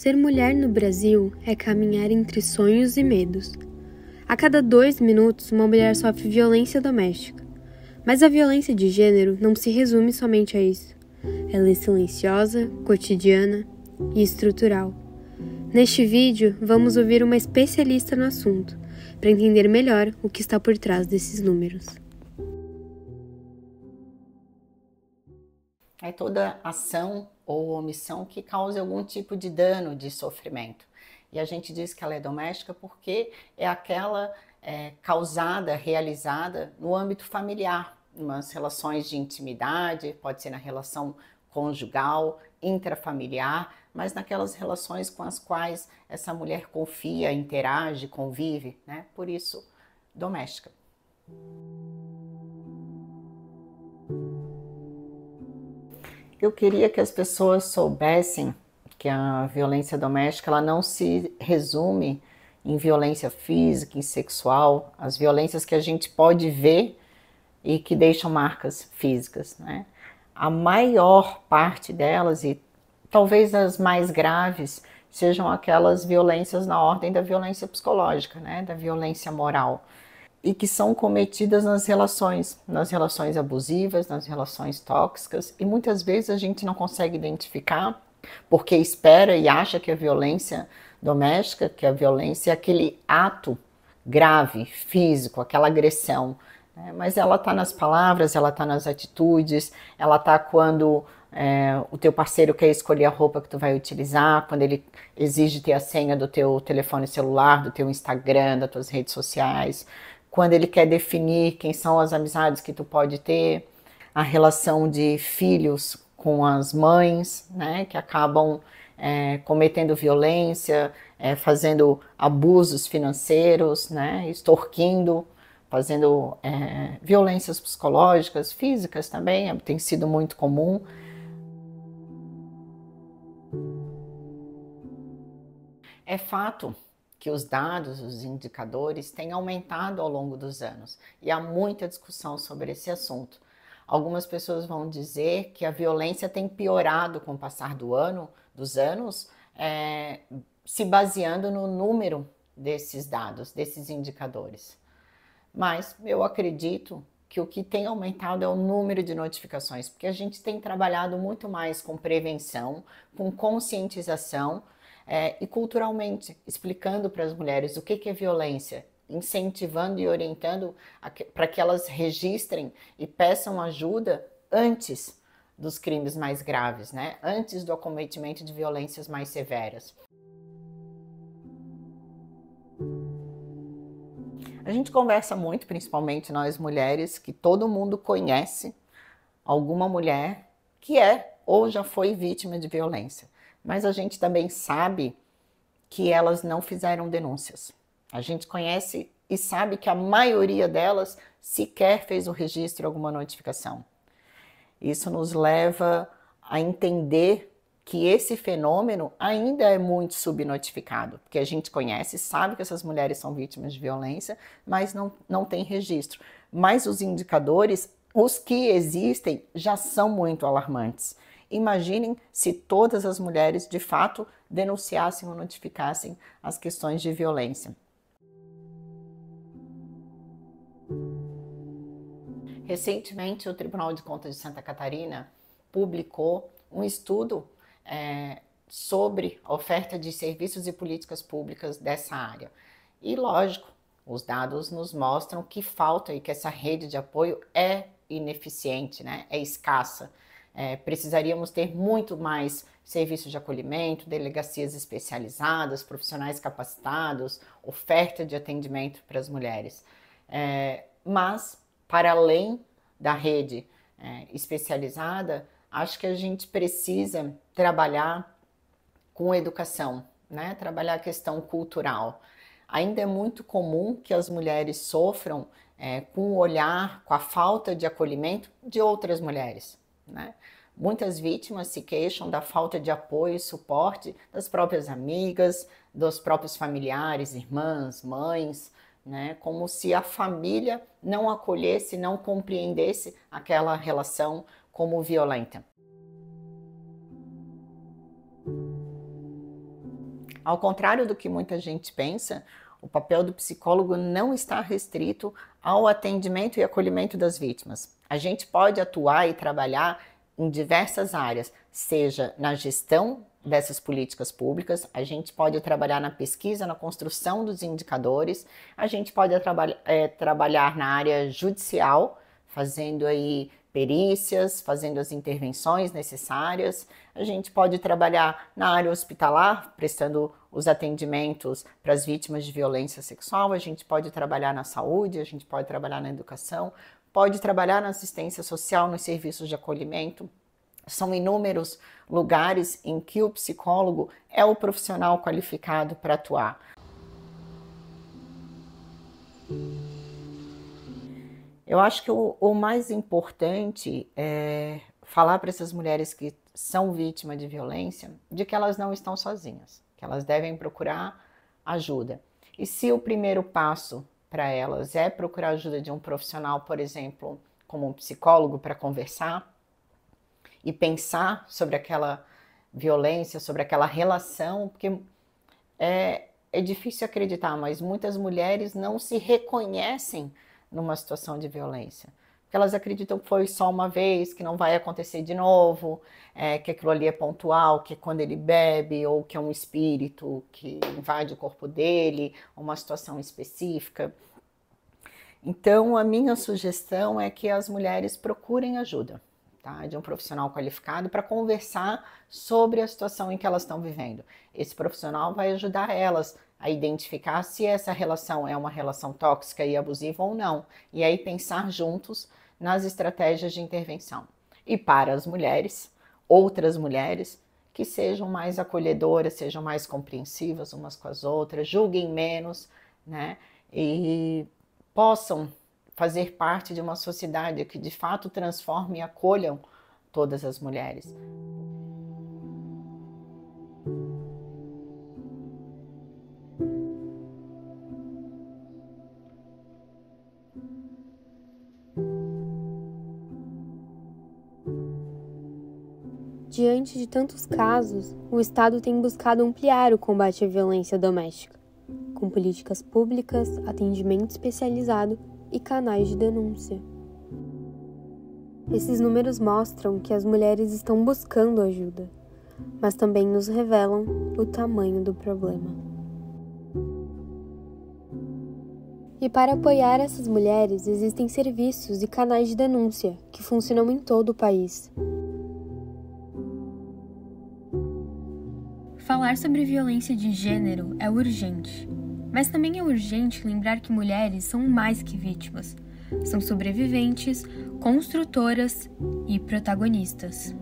Ser mulher no Brasil é caminhar entre sonhos e medos. A cada 2 minutos, uma mulher sofre violência doméstica. Mas a violência de gênero não se resume somente a isso. Ela é silenciosa, cotidiana e estrutural. Neste vídeo, vamos ouvir uma especialista no assunto, para entender melhor o que está por trás desses números. É toda ação ou omissão que cause algum tipo de dano, de sofrimento. E a gente diz que ela é doméstica porque é aquela causada, realizada no âmbito familiar, nas relações de intimidade, pode ser na relação conjugal, intrafamiliar, mas naquelas relações com as quais essa mulher confia, interage, convive, né? Por isso, doméstica. Eu queria que as pessoas soubessem que a violência doméstica ela não se resume em violência física, em sexual, as violências que a gente pode ver e que deixam marcas físicas, né? A maior parte delas, e talvez as mais graves, sejam aquelas violências na ordem da violência psicológica, né? Da violência moral. E que são cometidas nas relações abusivas, nas relações tóxicas, e muitas vezes a gente não consegue identificar, porque espera e acha que a violência doméstica, que a violência é aquele ato grave, físico, aquela agressão, né? Mas ela está nas palavras, ela está nas atitudes, ela está quando o teu parceiro quer escolher a roupa que tu vai utilizar, quando ele exige ter a senha do teu telefone celular, do teu Instagram, das tuas redes sociais, quando ele quer definir quem são as amizades que tu pode ter, a relação de filhos com as mães, né, que acabam cometendo violência, fazendo abusos financeiros, né, extorquindo, fazendo violências psicológicas, físicas também, tem sido muito comum. É fato que os dados, os indicadores têm aumentado ao longo dos anos e há muita discussão sobre esse assunto. Algumas pessoas vão dizer que a violência tem piorado com o passar dos anos, se baseando no número desses dados, desses indicadores. Mas eu acredito que o que tem aumentado é o número de notificações, porque a gente tem trabalhado muito mais com prevenção, com conscientização, e culturalmente, explicando para as mulheres o que é violência, incentivando e orientando para que elas registrem e peçam ajuda antes dos crimes mais graves, né? Antes do acometimento de violências mais severas. A gente conversa muito, principalmente nós mulheres, que todo mundo conhece alguma mulher que é ou já foi vítima de violência. Mas a gente também sabe que elas não fizeram denúncias. A gente conhece e sabe que a maioria delas sequer fez o registro, alguma notificação. Isso nos leva a entender que esse fenômeno ainda é muito subnotificado, porque a gente conhece, sabe que essas mulheres são vítimas de violência, mas não tem registro. Mas os indicadores, os que existem, já são muito alarmantes. Imaginem se todas as mulheres, de fato, denunciassem ou notificassem as questões de violência. Recentemente, o Tribunal de Contas de Santa Catarina publicou um estudo sobre a oferta de serviços e políticas públicas dessa área. E, lógico, os dados nos mostram que falta e que essa rede de apoio é ineficiente, né? É escassa. Precisaríamos ter muito mais serviços de acolhimento, delegacias especializadas, profissionais capacitados, oferta de atendimento para as mulheres. Mas, para além da rede especializada, acho que a gente precisa trabalhar com educação, né? Trabalhar a questão cultural. Ainda é muito comum que as mulheres sofram com o olhar, com a falta de acolhimento de outras mulheres, né? Muitas vítimas se queixam da falta de apoio e suporte das próprias amigas, dos próprios familiares, irmãs, mães, né? Como se a família não acolhesse, não compreendesse aquela relação como violenta. Ao contrário do que muita gente pensa, o papel do psicólogo não está restrito ao atendimento e acolhimento das vítimas. A gente pode atuar e trabalhar em diversas áreas, seja na gestão dessas políticas públicas, a gente pode trabalhar na pesquisa, na construção dos indicadores, a gente pode trabalhar na área judicial, fazendo aí perícias, fazendo as intervenções necessárias. A gente pode trabalhar na área hospitalar, prestando os atendimentos para as vítimas de violência sexual. A gente pode trabalhar na saúde, a gente pode trabalhar na educação, pode trabalhar na assistência social, nos serviços de acolhimento. São inúmeros lugares em que o psicólogo é o profissional qualificado para atuar. Eu acho que o mais importante é falar para essas mulheres que são vítimas de violência de que elas não estão sozinhas, que elas devem procurar ajuda. E se o primeiro passo para elas é procurar ajuda de um profissional, por exemplo, como um psicólogo, para conversar e pensar sobre aquela violência, sobre aquela relação, porque é difícil acreditar, mas muitas mulheres não se reconhecem numa situação de violência. Porque elas acreditam que foi só uma vez, que não vai acontecer de novo, que aquilo ali é pontual, que é quando ele bebe, ou que é um espírito que invade o corpo dele, uma situação específica. Então, a minha sugestão é que as mulheres procurem ajuda, tá? De um profissional qualificado para conversar sobre a situação em que elas estão vivendo. Esse profissional vai ajudar elas a identificar se essa relação é uma relação tóxica e abusiva ou não, e aí pensar juntos nas estratégias de intervenção. E para as mulheres, outras mulheres, que sejam mais acolhedoras, sejam mais compreensivas umas com as outras, julguem menos, né? E possam fazer parte de uma sociedade que de fato transforme e acolham todas as mulheres. Diante de tantos casos, o Estado tem buscado ampliar o combate à violência doméstica, com políticas públicas, atendimento especializado e canais de denúncia. Esses números mostram que as mulheres estão buscando ajuda, mas também nos revelam o tamanho do problema. E para apoiar essas mulheres, existem serviços e canais de denúncia que funcionam em todo o país. Falar sobre violência de gênero é urgente, mas também é urgente lembrar que mulheres são mais que vítimas, são sobreviventes, construtoras e protagonistas.